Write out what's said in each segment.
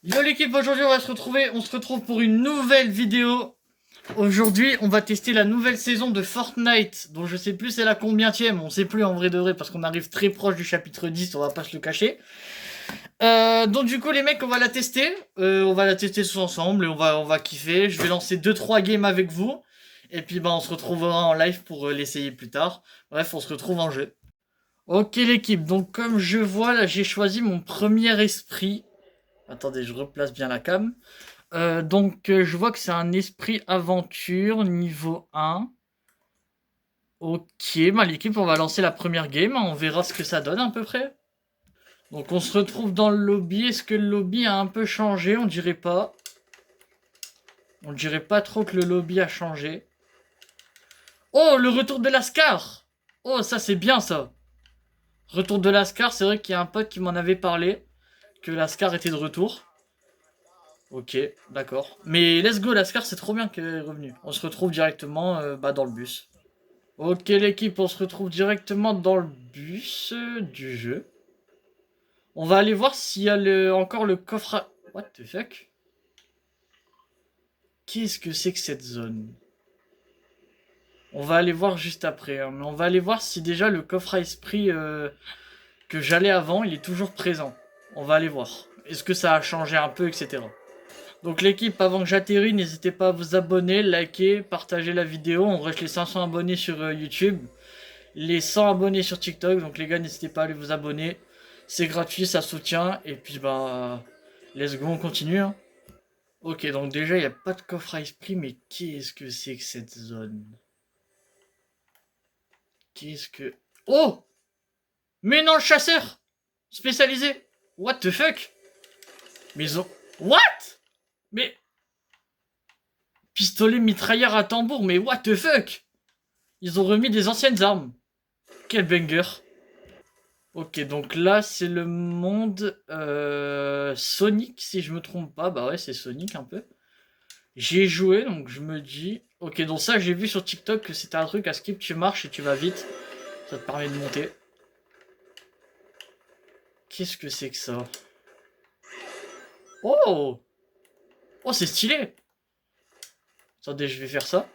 Yo l'équipe, aujourd'hui on se retrouve pour une nouvelle vidéo. Aujourd'hui on va tester la nouvelle saison de Fortnite, dont je sais plus c'est la combientième, on sait plus en vrai de vrai parce qu'on arrive très proche du chapitre 10, on va pas se le cacher. Donc du coup les mecs on va la tester tous ensemble et on va kiffer. Je vais lancer 2-3 games avec vous. Et puis bah on se retrouvera en live pour l'essayer plus tard. Bref, on se retrouve en jeu. Ok l'équipe, donc comme je vois là j'ai choisi mon premier esprit. Attendez, je replace bien la cam. Je vois que c'est un esprit aventure niveau 1. Ok, bah l'équipe, on va lancer la première game. On verra ce que ça donne à peu près. Donc on se retrouve dans le lobby. Est-ce que le lobby a un peu changé? On dirait pas. On dirait pas trop que le lobby a changé. Oh, le retour de Lascar! Oh, ça c'est bien ça. Retour de Lascar, c'est vrai qu'il y a un pote qui m'en avait parlé. Que Lascar était de retour. Ok, d'accord. Mais let's go, Lascar, c'est trop bien qu'elle est revenue. On se retrouve directement dans le bus. Ok, l'équipe, on se retrouve directement dans le bus du jeu. On va aller voir s'il y a encore le coffre à... What the fuck? Qu'est-ce que c'est que cette zone? On va aller voir juste après. Hein, mais on va aller voir si déjà le coffre à esprit que j'allais avant, il est toujours présent. On va aller voir. Est-ce que ça a changé un peu, etc. Donc l'équipe, avant que j'atterris, n'hésitez pas à vous abonner, liker, partager la vidéo. On rush les 500 abonnés sur YouTube, les 100 abonnés sur TikTok. Donc les gars, n'hésitez pas à aller vous abonner. C'est gratuit, ça soutient. Et puis bah, let's go, on continue. Hein. Ok, donc déjà, il n'y a pas de coffre à esprit, mais qu'est-ce que c'est que cette zone? Qu'est-ce que... Oh! Mais non, le chasseur! Spécialisé! What the fuck? Mais ils ont... What? Mais... Pistolet mitrailleur à tambour, mais what the fuck? Ils ont remis des anciennes armes. Quel banger. Ok, donc là, c'est le monde Sonic, si je me trompe pas. Bah ouais, c'est Sonic un peu. J'ai joué, donc je me dis... Ok, donc ça, j'ai vu sur TikTok que c'était un truc à skip, tu marches et tu vas vite. Ça te permet de monter. Qu'est-ce que c'est que ça? Oh! Oh, c'est stylé! Attendez, je vais faire ça.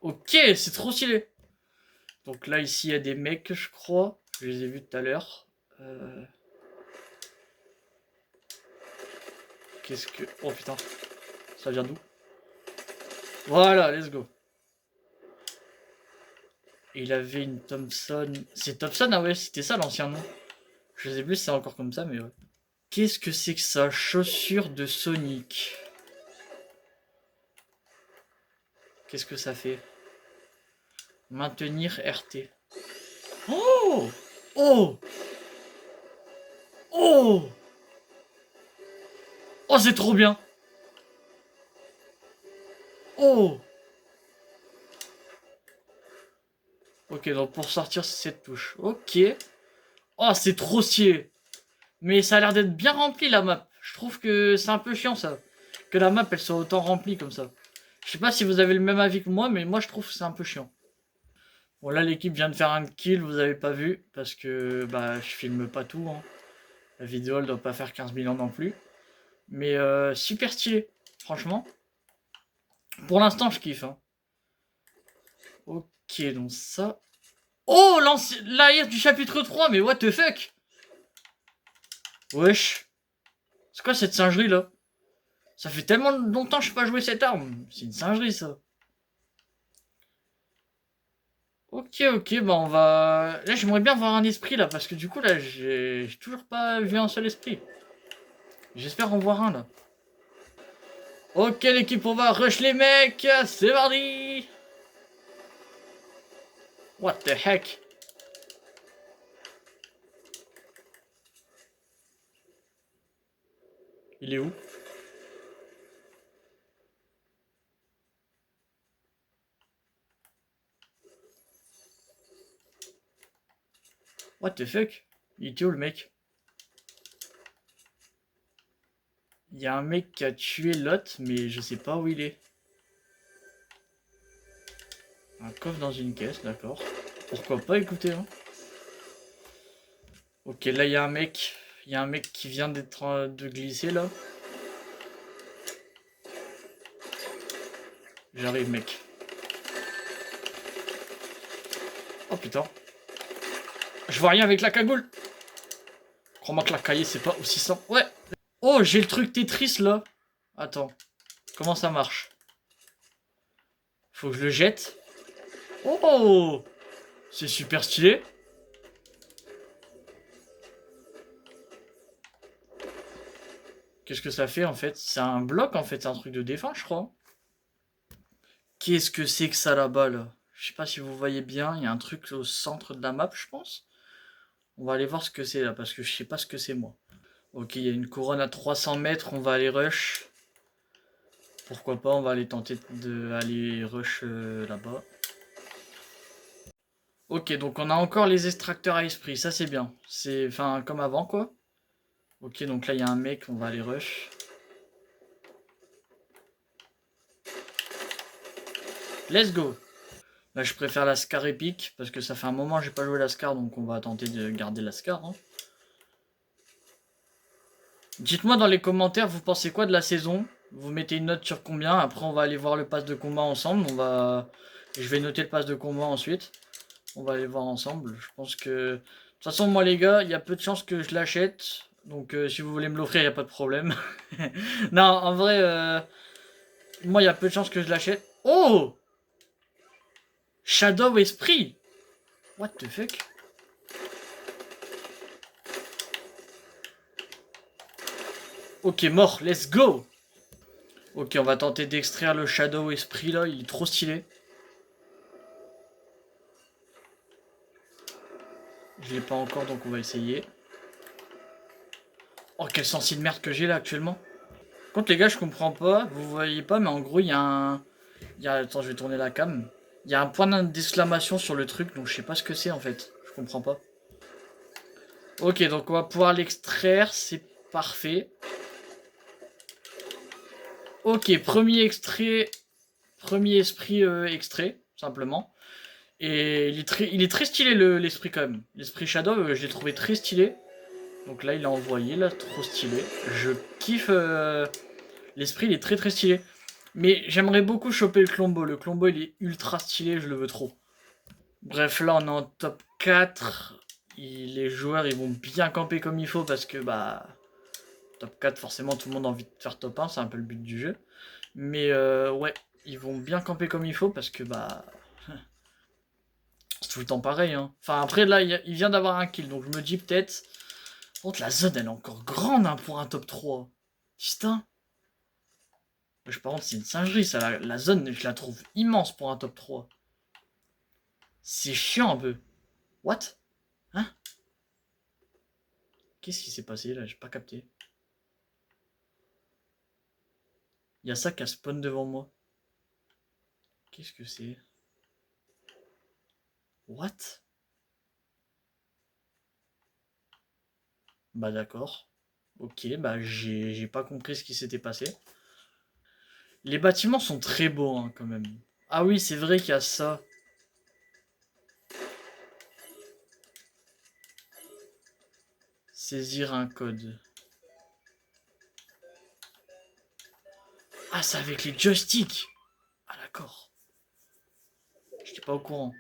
Ok, c'est trop stylé! Donc là, ici, il y a des mecs, je crois. Je les ai vus tout à l'heure. Qu'est-ce que... Oh putain. Ça vient d'où? Voilà, let's go. Et il avait une Thompson... C'est Thompson? Ah ouais, c'était ça l'ancien nom. Je sais plus si c'est encore comme ça, mais ouais. Qu'est-ce que c'est que ça? Chaussure de Sonic. Qu'est-ce que ça fait? Maintenir RT. Oh! Oh! Oh! Oh, c'est trop bien! Oh! Ok, donc pour sortir, c'est cette touche. Ok. Oh, c'est trop stylé! Mais ça a l'air d'être bien rempli la map. Je trouve que c'est un peu chiant ça. Que la map elle soit autant remplie comme ça. Je sais pas si vous avez le même avis que moi, mais moi je trouve que c'est un peu chiant. Bon là l'équipe vient de faire un kill, vous avez pas vu, parce que bah je filme pas tout. Hein. La vidéo elle doit pas faire 15 000 ans non plus. Mais super stylé, franchement. Pour l'instant je kiffe. Hein. Ok donc ça... Oh l'arrière du chapitre 3, mais what the fuck? Wesh. C'est quoi cette singerie là? Ça fait tellement longtemps que je n'ai pas joué cette arme. C'est une singerie ça. Ok, bah on va... Là j'aimerais bien voir un esprit là, parce que du coup là j'ai toujours pas vu un seul esprit. J'espère en voir un là. Ok l'équipe, on va rush les mecs, c'est parti. What the heck? Il est où? What the fuck? Il était où le mec? Il y a un mec qui a tué l'autre, mais je sais pas où il est. Un coffre dans une caisse, d'accord. Pourquoi pas, écoutez. Hein. Ok, là, il y a un mec. Il y a un mec qui vient de glisser, là. J'arrive, mec. Oh, putain. Je vois rien avec la cagoule. Crois-moi que la cahier, c'est pas aussi simple. Ouais. Oh, j'ai le truc Tetris, là. Attends. Comment ça marche? Faut que je le jette. Oh! C'est super stylé. Qu'est-ce que ça fait, en fait? C'est un bloc, en fait. C'est un truc de défense, je crois. Qu'est-ce que c'est que ça, là-bas, là? Je sais pas si vous voyez bien. Il y a un truc au centre de la map, je pense. On va aller voir ce que c'est, là, parce que je sais pas ce que c'est, moi. Ok, il y a une couronne à 300 mètres. On va aller rush. Pourquoi pas, on va aller tenter d'aller rush là-bas. Ok, donc on a encore les extracteurs à esprit, ça c'est bien. C'est enfin comme avant quoi. Ok, donc là il y a un mec, on va aller rush. Let's go. Là je préfère la Scar épique parce que ça fait un moment que j'ai pas joué la Scar, donc on va tenter de garder la Scar. Hein. Dites-moi dans les commentaires, vous pensez quoi de la saison? Vous mettez une note sur combien? Après on va aller voir le pass de combat ensemble. Je vais noter le pass de combat ensuite. On va aller voir ensemble. Je pense que... De toute façon, moi les gars, il y a peu de chances que je l'achète. Donc si vous voulez me l'offrir, il n'y a pas de problème. Non, en vrai, moi il y a peu de chances que je l'achète. Oh! Shadow Esprit! What the fuck? Ok, mort, let's go! Ok, on va tenter d'extraire le Shadow Esprit là, il est trop stylé. Je l'ai pas encore, donc on va essayer. Oh, quel sensi de merde que j'ai là actuellement. Contre les gars, je comprends pas, vous voyez pas, mais en gros, il y a un... Attends, je vais tourner la cam. Il y a un point d'exclamation sur le truc, donc je sais pas ce que c'est en fait. Je comprends pas. Ok, donc on va pouvoir l'extraire, c'est parfait. Ok, premier extrait, premier esprit extrait, simplement. Et il est très stylé l'esprit quand même. L'esprit Shadow, je l'ai trouvé très stylé. Donc là, il a envoyé, là, trop stylé. Je kiffe l'esprit, il est très très stylé. Mais j'aimerais beaucoup choper le Clombo. Le Clombo, il est ultra stylé, je le veux trop. Bref, là, on est en top 4. Les joueurs, ils vont bien camper comme il faut parce que, bah... Top 4, forcément, tout le monde a envie de faire top 1. C'est un peu le but du jeu. Mais, ouais, ils vont bien camper comme il faut parce que, bah... C'est tout le temps pareil, hein. Enfin, après, là, il vient d'avoir un kill. Donc, je me dis peut-être... Par contre, la zone, elle est encore grande hein, pour un top 3. Putain. Par contre, c'est une singerie, ça. La zone, je la trouve immense pour un top 3. C'est chiant un peu. What? Hein? Qu'est-ce qui s'est passé là? J'ai pas capté. Il y a ça qui a spawn devant moi. Qu'est-ce que c'est? What? Bah d'accord. Ok, bah j'ai pas compris ce qui s'était passé. Les bâtiments sont très beaux hein, quand même. Ah oui, c'est vrai qu'il y a ça. Saisir un code. Ah, c'est avec les joysticks. Ah d'accord. J'étais pas au courant.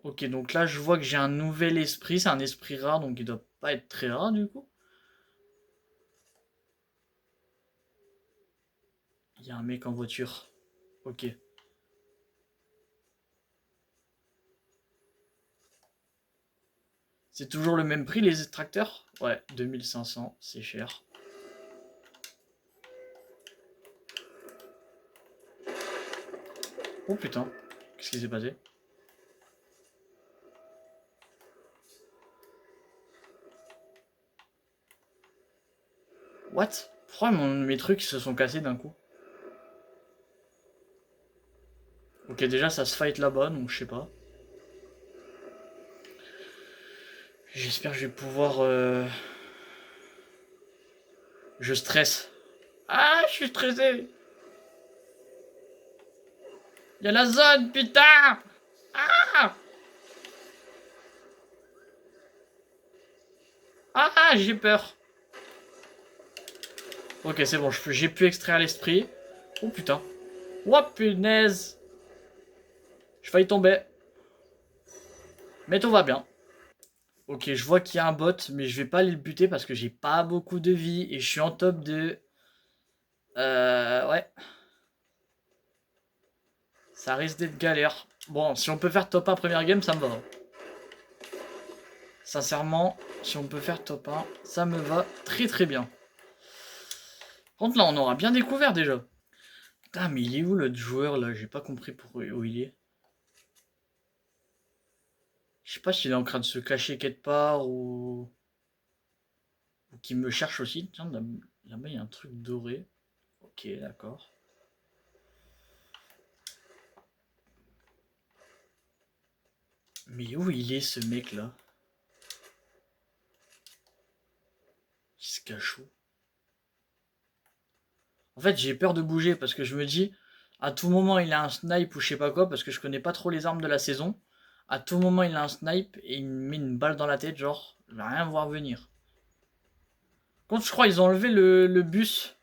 Ok, donc là je vois que j'ai un nouvel esprit. C'est un esprit rare, donc il doit pas être très rare du coup. Il y a un mec en voiture. Ok. C'est toujours le même prix les extracteurs? Ouais, 2500, c'est cher. Oh putain, qu'est-ce qui s'est passé? What? Pourquoi mes trucs se sont cassés d'un coup? Ok, déjà ça se fight là-bas, donc je sais pas. J'espère que je vais pouvoir... Je stresse. Ah, je suis stressé. Il y a la zone, putain. Ah. Ah, j'ai peur. Ok, c'est bon, j'ai pu extraire l'esprit. Oh putain. Oh punaise. Je failli tomber. Mais tout va bien. Ok, je vois qu'il y a un bot, mais je vais pas aller le buter parce que j'ai pas beaucoup de vie et je suis en top de... Ouais. Ça risque d'être galère. Bon, si on peut faire top 1 première game, ça me va. Sincèrement, si on peut faire top 1, ça me va très très bien. Par contre là, on aura bien découvert déjà. Putain, mais il est où l'autre joueur là? J'ai pas compris où il est. Je sais pas s'il est en train de se cacher quelque part ou qu'il me cherche aussi. Tiens, là-bas il y a un truc doré. Ok, d'accord. Mais où il est ce mec là? Il se cache où? En fait, j'ai peur de bouger parce que je me dis, à tout moment il a un snipe ou je sais pas quoi, parce que je connais pas trop les armes de la saison. À tout moment il a un snipe et il me met une balle dans la tête, genre, je vais rien voir venir. Contre, je crois ils ont enlevé le bus.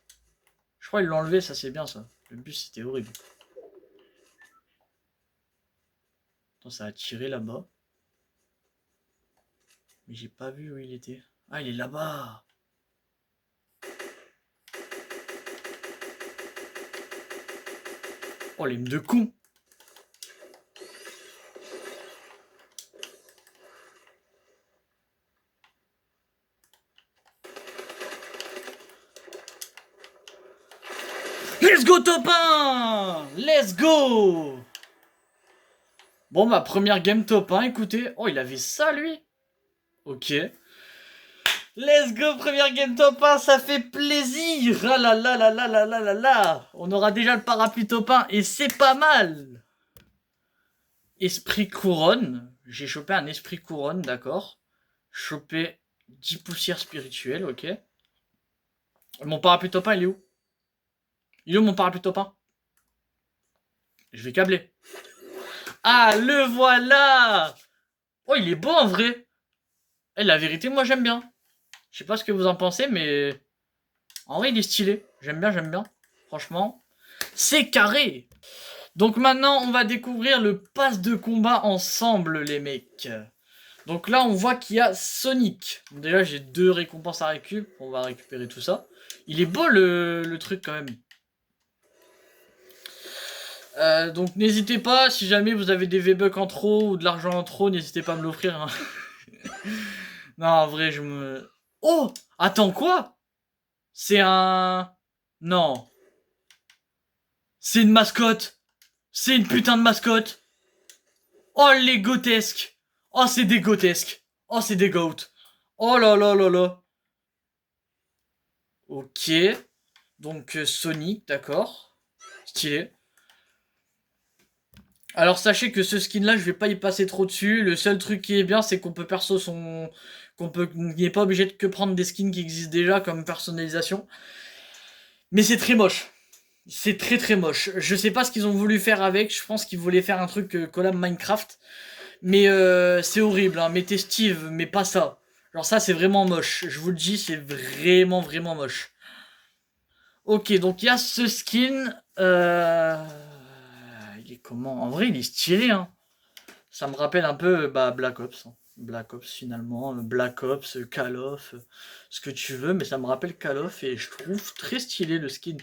Je crois ils l'ont enlevé, ça c'est bien ça. Le bus c'était horrible. Attends, ça a tiré là-bas. Mais j'ai pas vu où il était. Ah, il est là-bas. Oh, les de con. Let's go top 1. Let's go. Bon, ma première game top 1, écoutez. Oh, il avait ça, lui. Ok. Let's go, première game top 1, ça fait plaisir. Ah là là là là là là là là. On aura déjà le parapluie top 1 et c'est pas mal. Esprit couronne. J'ai chopé un esprit couronne, d'accord. Chopé 10 poussières spirituelles, ok. Mon parapluie top 1, il est où? Il est où mon parapluie top 1? Je vais câbler. Ah, le voilà. Oh, il est beau en vrai. Eh, la vérité, moi j'aime bien. Je sais pas ce que vous en pensez, mais... En vrai, il est stylé. J'aime bien, j'aime bien. Franchement, c'est carré. Donc maintenant, on va découvrir le pass de combat ensemble, les mecs. Donc là, on voit qu'il y a Sonic. Déjà, j'ai 2 récompenses à récupérer. On va récupérer tout ça. Il est beau le truc quand même. Donc n'hésitez pas, si jamais vous avez des V-Bucks en trop ou de l'argent en trop, n'hésitez pas à me l'offrir. Hein. Non, en vrai, je me... Oh! Attends, quoi? C'est un... Non. C'est une mascotte. C'est une putain de mascotte. Oh, les grotesques. Oh, c'est des grotesques. Oh, c'est des goats. Oh là là là là. Ok. Donc, Sonic, d'accord. Stylé. Alors, sachez que ce skin-là, je vais pas y passer trop dessus. Le seul truc qui est bien, c'est qu'on peut perso son... qu'on n'est pas obligé de que prendre des skins qui existent déjà comme personnalisation. Mais c'est très moche. C'est très très moche. Je sais pas ce qu'ils ont voulu faire avec. Je pense qu'ils voulaient faire un truc collab Minecraft. Mais c'est horrible. Hein. Mettez Steve, mais pas ça. Genre ça, c'est vraiment moche. Je vous le dis, c'est vraiment vraiment moche. Ok, donc il y a ce skin. Il est comment? En vrai, il est stylé. Hein. Ça me rappelle un peu bah, Black Ops. Hein. Black Ops finalement. Black Ops, Call of, ce que tu veux. Mais ça me rappelle Call of et je trouve très stylé le skin.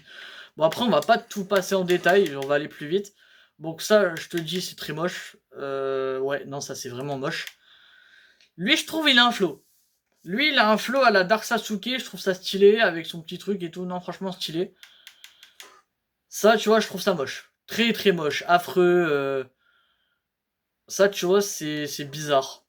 Bon, après, on va pas tout passer en détail, on va aller plus vite. Donc ça, je te dis, c'est très moche. Ouais, non, ça, c'est vraiment moche. Lui, je trouve, il a un flow. Lui, il a un flow à la Dark Sasuke, je trouve ça stylé, avec son petit truc et tout. Non, franchement, stylé. Ça, tu vois, je trouve ça moche. Très, très moche. Affreux. Ça, tu vois, c'est bizarre.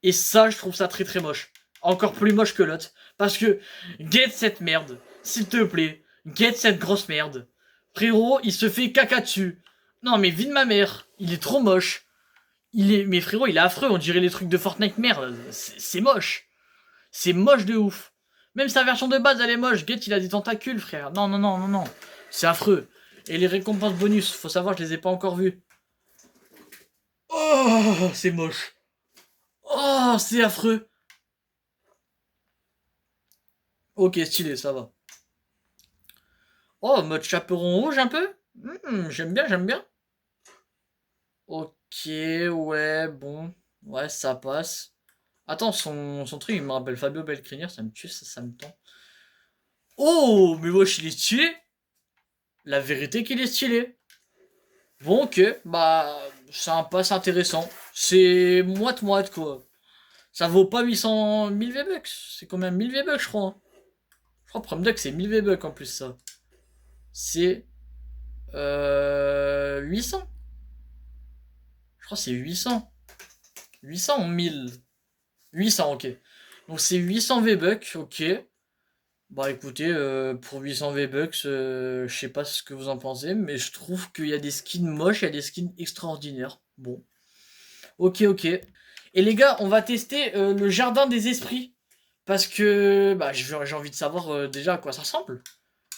Et ça, je trouve ça très, très moche. Encore plus moche que l'autre. Parce que, get cette merde. S'il te plaît. Get cette grosse merde. Frérot, il se fait caca dessus. Non, mais vie de ma mère. Il est trop moche. Mais frérot, il est affreux. On dirait les trucs de Fortnite merde. C'est moche. C'est moche de ouf. Même sa version de base, elle est moche. Get, il a des tentacules, frère. Non, non, non, non, non. C'est affreux. Et les récompenses bonus, faut savoir, je les ai pas encore vues. Oh, c'est moche. Oh, c'est affreux. Ok, stylé, ça va. Oh, mode chaperon rouge un peu. J'aime bien, j'aime bien. Ok, ouais, bon. Ouais, ça passe. Attends, son truc, il me rappelle Fabio Belcrinière, ça me tue, ça me tend. Oh, mais wesh, il est stylé. La vérité qu'il est stylé. Bon, ok, bah, c'est un pass intéressant. C'est moite-moite, quoi. Ça vaut pas 800 1000 V-Bucks. C'est quand même 1000 V-Bucks, je crois, hein. Je crois, Prime Deck, c'est 1000 V-Bucks en plus, ça. C'est 800. Je crois que c'est 800. 800 ou 1000. 800, ok. Donc c'est 800 V-Bucks, ok. Bah écoutez, pour 800 V-Bucks, je sais pas ce que vous en pensez, mais je trouve qu'il y a des skins moches, il y a des skins extraordinaires. Bon, ok, ok. Et les gars, on va tester le jardin des esprits. Parce que bah, j'ai envie de savoir déjà à quoi ça ressemble.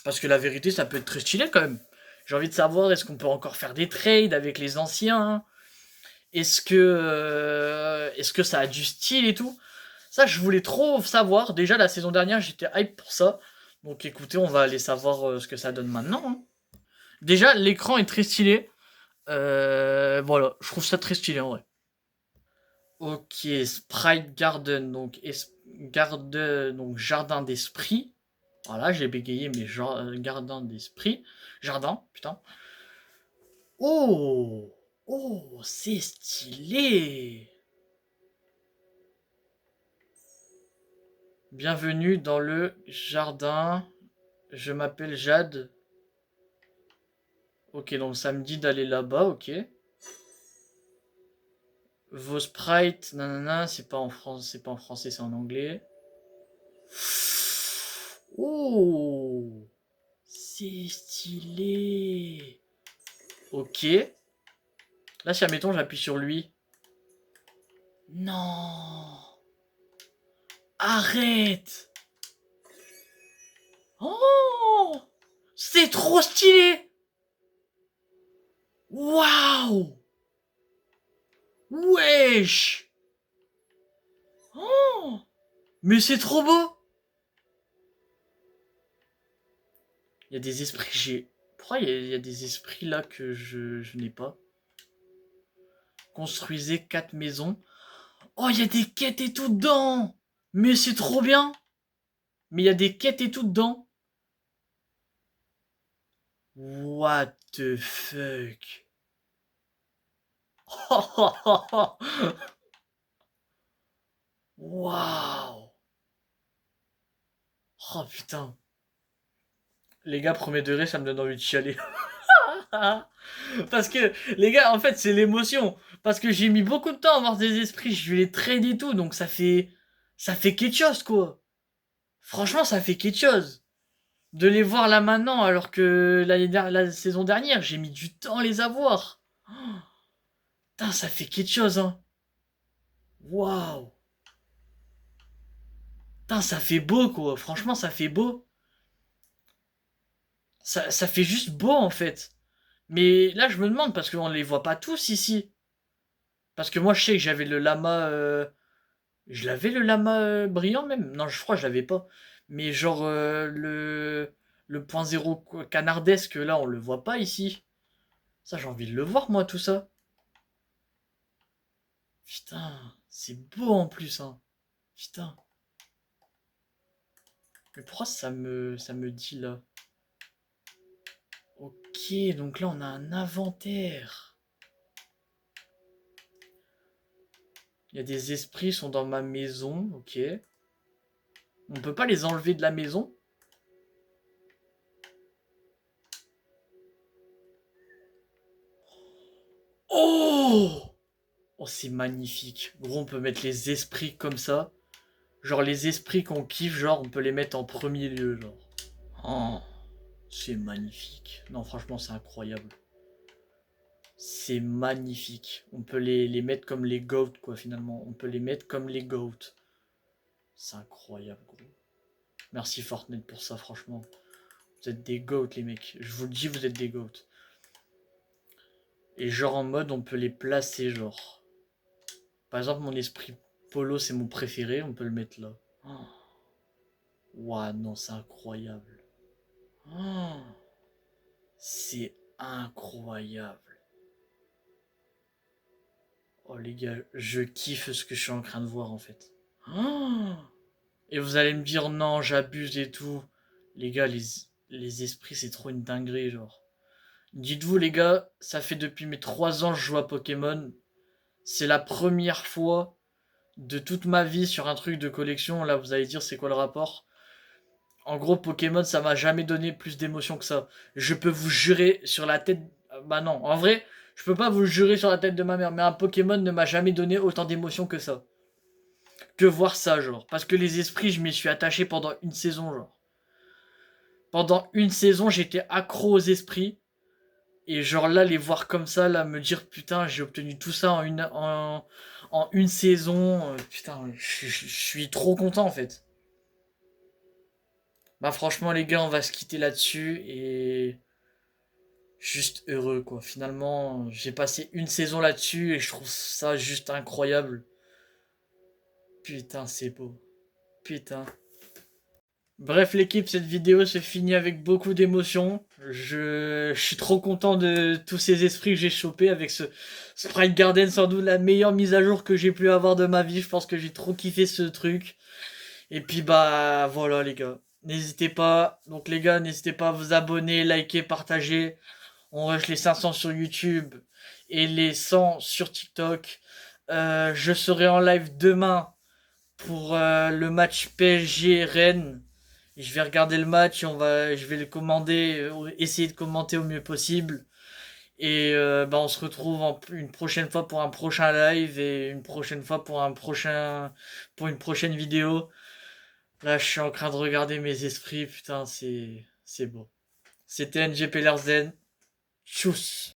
Parce que la vérité, ça peut être très stylé quand même. J'ai envie de savoir, est-ce qu'on peut encore faire des trades avec les anciens? Est-ce que ça a du style et tout? Ça, je voulais trop savoir. Déjà, la saison dernière, j'étais hype pour ça. Donc écoutez, on va aller savoir ce que ça donne maintenant, hein. Déjà, l'écran est très stylé. Voilà, je trouve ça très stylé en vrai. Ok, Sprite Garden, donc, donc jardin d'esprit. Voilà, j'ai bégayé, mais jardin d'esprit. Jardin, putain. Oh! Oh, c'est stylé! Bienvenue dans le jardin. Je m'appelle Jade. Ok, donc ça me dit d'aller là-bas, ok. Vos sprites, nanana, c'est pas en France, c'est pas en français, c'est en anglais. Oh, c'est stylé. Ok. Là, si admettons, j'appuie sur lui. Non. Arrête. Oh, c'est trop stylé. Waouh. Wesh. Oh, mais c'est trop beau. Il y a des esprits, Pourquoi il y a des esprits là que je n'ai pas? Construisez 4 maisons. Oh, il y a des quêtes et tout dedans. Mais c'est trop bien. Mais il y a des quêtes et tout dedans. What the fuck? Waouh. Oh putain. Les gars, premier degré, ça me donne envie de chialer. Parce que, les gars, en fait, c'est l'émotion. Parce que j'ai mis beaucoup de temps à avoir des esprits. Je vais les trade et tout. Donc ça fait. Ça fait quelque chose, quoi. Franchement, ça fait quelque chose. De les voir là maintenant, alors que la saison dernière, j'ai mis du temps à les avoir. Oh, putain, ça fait quelque chose, hein. Waouh. Putain, ça fait beau, quoi. Franchement, ça fait beau. Ça fait juste beau, en fait. Mais là, je me demande, parce qu'on les voit pas tous ici. Parce que moi, je sais que j'avais le lama. Je l'avais le lama brillant, même. Non, je crois que je l'avais pas. Mais genre, le point zéro canardesque, là, on le voit pas ici. Ça, j'ai envie de le voir, moi, tout ça. Putain, c'est beau en plus, hein. Putain. Mais pourquoi ça me dit là? Ok, donc là on a un inventaire. Il y a des esprits sont dans ma maison, ok. On peut pas les enlever de la maison? Oh! Oh, c'est magnifique. Gros, on peut mettre les esprits comme ça. Genre les esprits qu'on kiffe, genre on peut les mettre en premier lieu, genre. Oh, c'est magnifique. Non, franchement, c'est incroyable. C'est magnifique. On peut les mettre comme les goats, quoi, finalement. On peut les mettre comme les goats. C'est incroyable, gros. Merci Fortnite pour ça, franchement. Vous êtes des goats, les mecs. Je vous le dis, vous êtes des goats. Et genre en mode, on peut les placer, genre. Par exemple, mon esprit polo, c'est mon préféré. On peut le mettre là. Oh, Ouah, non, c'est incroyable. Oh, c'est incroyable. Oh les gars, je kiffe ce que je suis en train de voir en fait. Oh, et vous allez me dire non, j'abuse et tout. Les gars, les esprits, c'est trop une dinguerie, genre. Dites-vous les gars, ça fait depuis mes 3 ans que je joue à Pokémon. C'est la première fois de toute ma vie sur un truc de collection. Là, vous allez dire, c'est quoi le rapport? En gros, Pokémon, ça m'a jamais donné plus d'émotion que ça. Je peux vous jurer sur la tête. Bah non, en vrai, je peux pas vous jurer sur la tête de ma mère, mais un Pokémon ne m'a jamais donné autant d'émotion que ça. Que voir ça, genre. Parce que les esprits, je m'y suis attaché pendant une saison, genre. Pendant une saison, j'étais accro aux esprits. Et genre là, les voir comme ça, là, me dire putain, j'ai obtenu tout ça en une saison. Putain, je suis trop content en fait. Bah franchement les gars, on va se quitter là-dessus et juste heureux quoi. Finalement, j'ai passé une saison là-dessus et je trouve ça juste incroyable. Putain, c'est beau. Putain. Bref l'équipe, cette vidéo se finit avec beaucoup d'émotions. Je suis trop content de tous ces esprits que j'ai chopés avec ce Sprite Garden, sans doute la meilleure mise à jour que j'ai pu avoir de ma vie. Je pense que j'ai trop kiffé ce truc. Et puis bah voilà les gars. N'hésitez pas, donc les gars, n'hésitez pas à vous abonner, liker, partager. On rush les 500 sur YouTube et les 100 sur TikTok. Je serai en live demain pour le match PSG Rennes. Je vais regarder le match et je vais le commander, essayer de commenter au mieux possible. Et bah, on se retrouve une prochaine fois pour un prochain live et une prochaine fois pour une prochaine vidéo. Là, je suis en train de regarder mes esprits, putain, c'est beau. C'était NGP Lerzen. Tchuss.